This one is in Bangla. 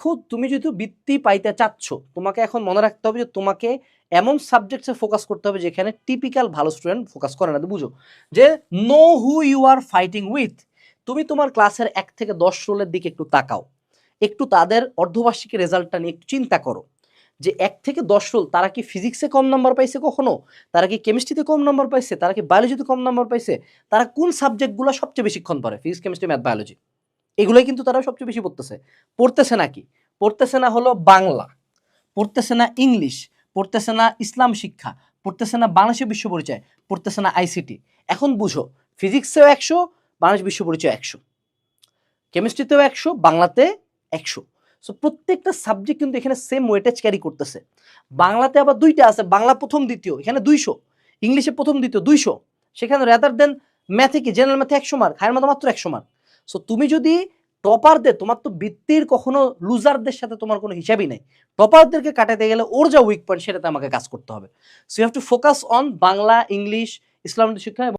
খুব তুমি যেহেতু বৃত্তি পাইতে চাচ্ছ, তোমাকে এখন মনে রাখতে হবে যে তোমাকে এমন সাবজেক্টসে ফোকাস করতে হবে যেখানে টিপিক্যাল ভালো স্টুডেন্ট ফোকাস করে না। বুঝো যে know who you are fighting with. তুমি তোমার ক্লাসের 1 থেকে 10 রোলের দিকে একটু তাকাও, একটু তাদের অর্ধবার্ষিকী রেজাল্টটা নিয়ে একটু চিন্তা করো যে 1 থেকে 10 রোল তারা কি ফিজিক্সে কম নাম্বার পাইছে কখনো, তারা কি কেমিস্ট্রিতে কম নাম্বার পাইছে, তারা কি বায়োলজিতে কম নাম্বার পাইছে, তারা কোন সাবজেক্টগুলো সবচেয়ে বেশিক্ষণ পড়ে, ফিজিক্স কেমিস্ট্রি ম্যাথ বায়োলজি, এগুলোই কিন্তু তারা সবচেয়ে বেশি পড়তেছে। পড়তেছে নাকি? পড়তেছে না হলো বাংলা, পড়তেছে না ইংলিশ, পড়তেছে না ইসলাম শিক্ষা, পড়তেছে না বাংলাদেশের বিশ্ব পরিচয়, পড়তেছে না আইসিটি। এখন বুঝো, ফিজিক্সেও 100, বাংলাদেশ বিশ্ব পরিচয় 100, কেমিস্ট্রিতেও 100, বাংলাতে 100। সো প্রত্যেকটা সাবজেক্ট কিন্তু এখানে সেম ওয়েটেজ ক্যারি করতেছে। বাংলাতে আবার 2টা আছে, বাংলা প্রথম দ্বিতীয়, এখানে 200, ইংলিশে প্রথম দ্বিতীয় 200, সেখানে রেদার দেন ম্যাথে কি জেনারেল ম্যাথে 100 মার্ক, হায়ার মতো মাত্র 100 মার্ক। সো তুমি যদি টপারদের, তোমার তো বৃত্তির কখনো লুজারদের সাথে তোমার কোনো হিসাবই নাই, টপারদেরকে কাটাতে গেলে ওর যা উইক পয়েন্ট সেটাতে আমাকে কাজ করতে হবে। So you have to focus on Bangla, English, Islamic শিক্ষা।